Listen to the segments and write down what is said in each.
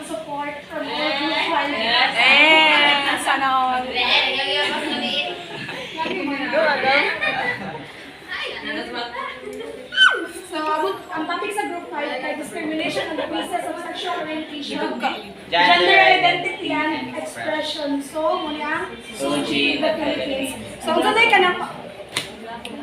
full support from all group five. Sana all. So, ang topic sa group 5 ay discrimination on the basis of sexual orientation, gender identity, and expression. So, muna ang SUGI in the Philippines. So, kung sanay ka na,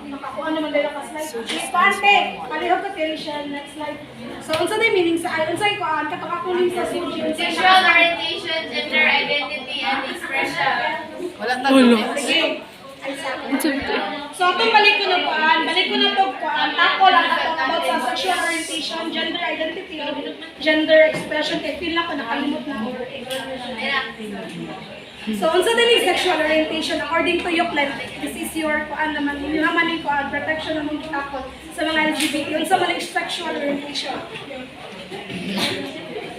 makakuha naman dahil ka slide. Pante, palihog ka television, next slide. So, kung sanay meaning sa ay, kung sanay ko ang katakakunin sa SUGI. Sexual orientation, gender identity, and expression. Sige. So, itong balik ko na to kuan, tako lang ito about sa sexual orientation, gender identity, gender expression, kay feel na ko nakalimot na ako. So, unsa din yung sexual orientation, according to Euclid, this is your kuan naman, yung naman yung kuan, protection ng mga takot sa mga LGBT, unsa man yung sexual orientation.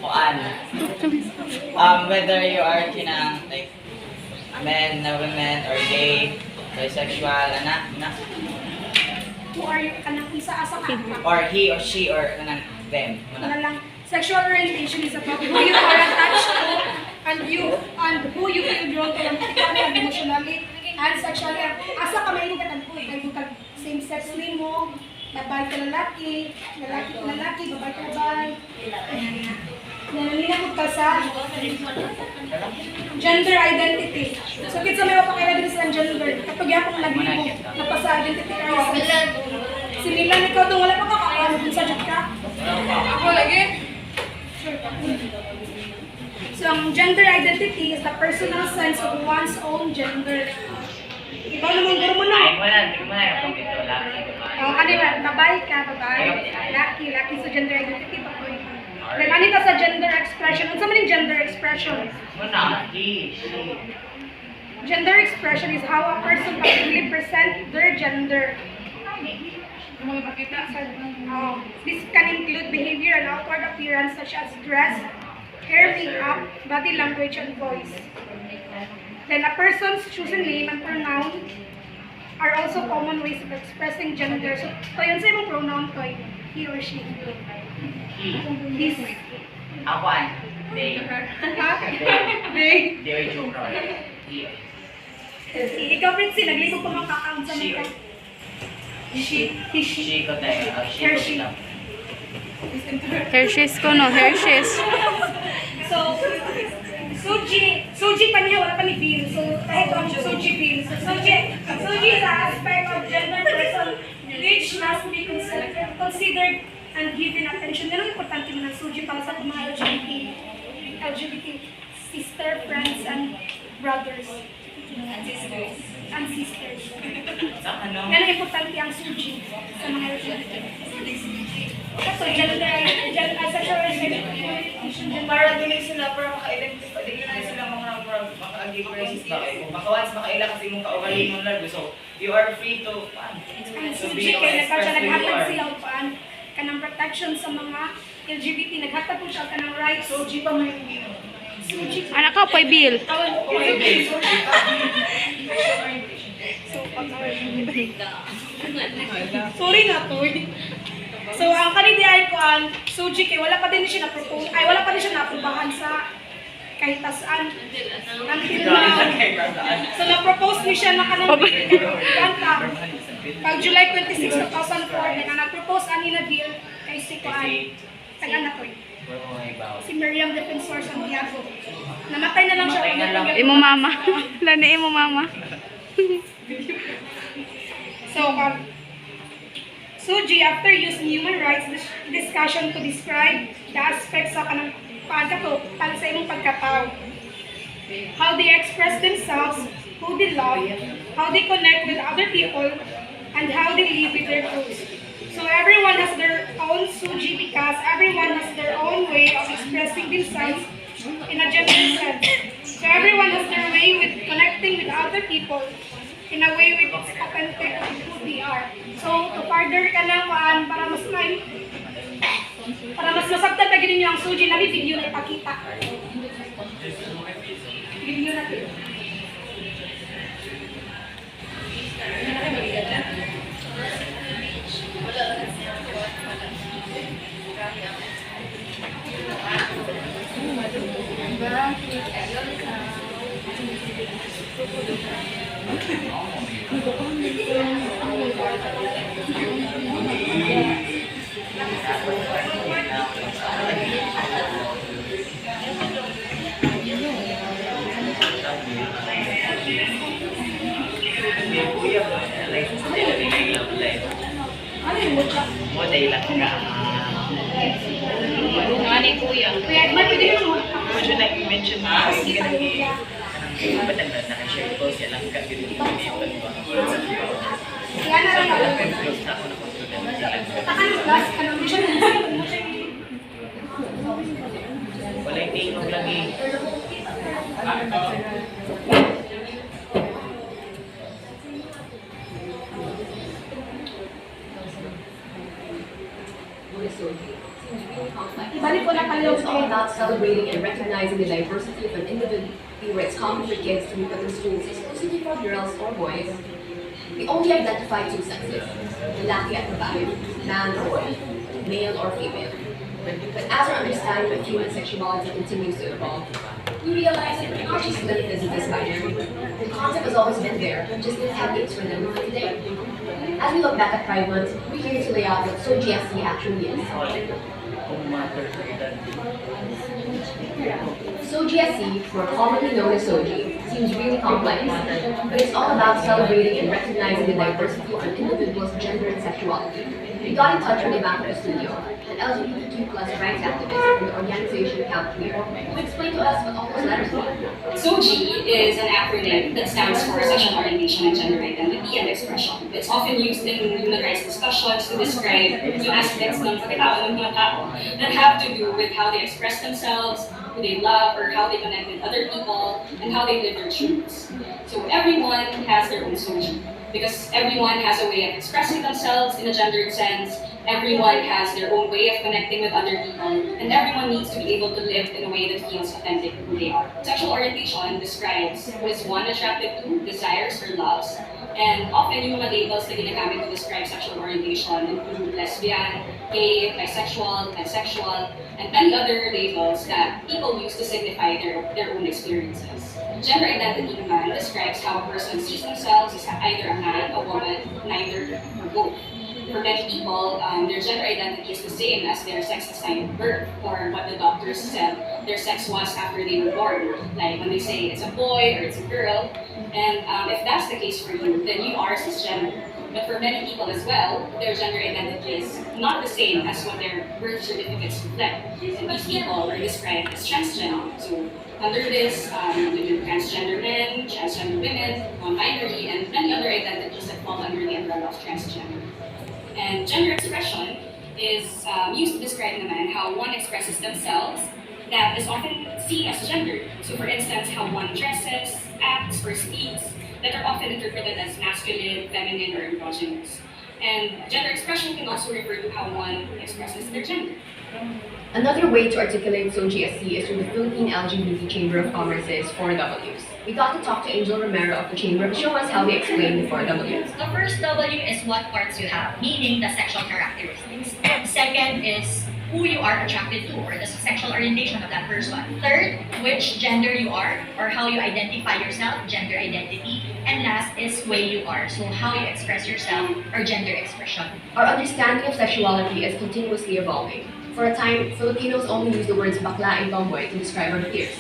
Kuan. Whether you are kinang like men, women, or gay, bisexual, anak, Who are you, kanang isa asa ka? or he or she or kanang them. Ano lang, sexual orientation is about who you are attached to and who you feel drawn to romantically and emotionally and sexually. Asa ka may inugat ang same sex mo, babae ka lalaki, lalaki ka lalaki, babae ka babae. Nanalina ko ka sa gender identity. So, kitsa may mapakilagay sa gender. Kapag yakong naglimo, napasa identity crisis. Si Milan, ikaw doon, wala pa kakakano dun sa job ka? Ako lagi. So, ang gender identity is the personal sense of one's own gender. Ikaw naman, guro mo na. Ay, wala, hindi mo na yung kompito, laki, Kanina, babae ka, babae. Laki sa gender identity. Then, ano ka sa gender expression? Ano sa maning gender expression? Muna, she. Gender expression is how a person publicly present their gender. This can include behavior and outward appearance such as dress, hair, makeup, body language, and voice. Then a person's chosen name and pronoun are also common ways of expressing gender. So, yun sa ibang pronoun ko, he or she. His. Ako an. They. They. They are joke. He. Ikaw, Prince, nagligo pa mga kakang sa mga. She. She ko tayo. Her, she. Hershey's ko no, Hershey's. So, Suji pa niya, wala pa ni Bill. So, kahit ang Suji Bill. So, Suji is an aspect of gender person which must be considered and given attention. Yan ang importante mo ng Suji para sa mga LGBT sister, friends, and brothers. And sisters. Yan ang importante ang Suji sa mga LGBT. So, sexual orientation. Para doon sila, para maka-identify, hindi na sila maka-differences ba? Kung makawas, makaila kasi mong kaugali mong largo. So, you are free to, Suji, kaya naghatag sila upaan kanang protection sa mga LGBT. Naghatag po siya kanang rights. Suji pa may Suji. Anak ka, Poy Bill. Sorry na to. So, ang kanidiay ko ang Suji kay wala pa din siya na-propose, ay wala pa din siya na-aprobahan sa kahit tasaan. Until now. So, na-propose niya siya na kanang kanta. Pag July 26, 2004, na nag-propose ani na bill kay si Kuan. Taga na to. Si Miriam Defensor Santiago. Namatay na lang siya. Imo mama. Lani imo mama. So, Suji, after using human rights discussion to describe the aspects sa kanang pagkato, sa imong pagkatao. How they express themselves, who they love, how they connect with other people, and how they live with their groups. So everyone has their own Suji because everyone has their own way of expressing themselves in a gender sense. So everyone has their way with connecting with other people in a way with it's authentic who they are. So to further ka lang para mas masabtan na ginin niyo ang Suji, nabi video na ipakita. Video na ito. Model lang ka. Ano kuya? Kuya Edmond, pwede mo Medyo na-mention na yung Sige, ganun. kuya. Matanda na share ko siya lang ka ganun yung ba. Yan na lang ako. Close na ako na confident. Takan yung class, ano mo siya? Wala yung tingog lagi. Ibalik ko na kayo. It's all about celebrating and recognizing the diversity of an individual where it's common for kids to meet other schools exclusively for girls or boys. We only identify two sexes, lalaki at babae, man or boy, male or female. But as our understanding of human sexuality continues to evolve, we realize that we're not just limited to this binary. The concept has always been there, just didn't have names for them today. As we look back at Pride Month, we're here to lay out what SOGSC actually is. SOGSC, more commonly known as SOGI, seems really complex, but it's all about celebrating and recognizing the diversity of an individual's gender and sexuality. We got in touch with Ivanka Studio, an LGBTQ plus rights activist from the organization Camp Queer, who explained to us what all those letters mean. SOGI is an acronym that stands for Sexual Orientation and Gender Identity and Expression. It's often used in human rights discussions to describe yung aspects ng pagkatao ng mga tao that have to do with how they express themselves, who they love, or how they connect with other people, and how they live their truths. So everyone has their own SOGI because everyone has a way of expressing themselves in a gendered sense. Everyone has their own way of connecting with other people, and everyone needs to be able to live in a way that feels authentic to who they are. Sexual orientation describes who is one attracted to, desires, or loves, and often yung mga labels na ginagamit to describe sexual orientation include lesbian, gay, bisexual, pansexual, and many other labels that people use to signify their own experiences. Gender identity naman describes how a person sees themselves as either a man, a woman, neither, or both. For many people, their gender identity is the same as their sex assigned at birth, or what the doctors said their sex was after they were born. Like when they say it's a boy or it's a girl. And if that's the case for you, then you are cisgender. But for many people as well, their gender identity is not the same as what their birth certificates reflect. And these people are described as transgender. So under this, there are transgender men, transgender women, non-binary, and many other identities that fall under the umbrella of transgender. And gender expression is used to describe naman how one expresses themselves that is often seen as gendered. So for instance, how one dresses, acts, or speaks that are often interpreted as masculine, feminine, or androgynous. And gender expression can also refer to how one expresses their gender. Another way to articulate SOGSC is through the Philippine LGBT Chamber of Commerce's 4Ws. We got to talk to Angel Romero of the Chamber to show us how they explain the 4Ws. The first W is what parts you have, meaning the sexual characteristics. Second is who you are attracted to, or the sexual orientation of that person. Third, which gender you are, or how you identify yourself, gender identity. And last is way you are, so how you express yourself, or gender expression. Our understanding of sexuality is continuously evolving. For a time, Filipinos only use the words bakla and tomboy to describe our peers.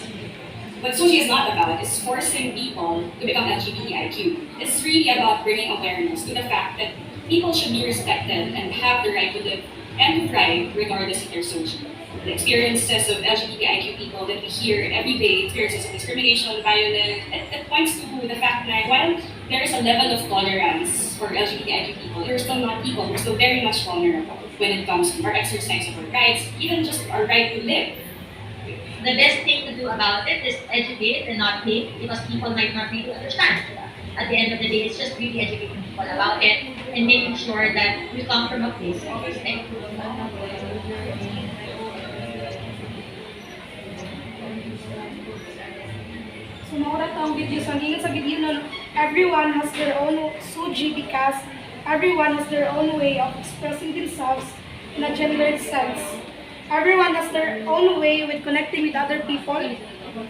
What SOGI is not about is forcing people to become LGBTIQ. It's really about bringing awareness to the fact that people should be respected and have the right to live and to thrive regardless of their SOGI. The experiences of LGBTIQ people that we hear every day, experiences of discrimination, violence, it points to the fact that while there is a level of tolerance for LGBTIQ people, we're still not equal, we're still very much vulnerable when it comes to our exercise of our rights, even just our right to live. The best thing to do about it is educate and not hate, because people might not really understand. At the end of the day, it's just really educating people about it and making sure that we come from a place of respect. Sumurat ang video. So, hanggang sa video na everyone has their own SOGI because everyone has their own way of expressing themselves in a gendered sense. Everyone has their own way with connecting with other people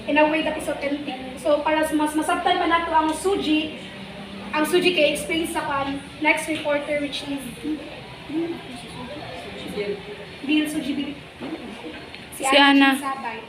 in a way that is authentic. So para mas masabtan pa nato ang Suji kay explain sa kan next reporter which is Bill Suji Bill. Si Ana. Sabay.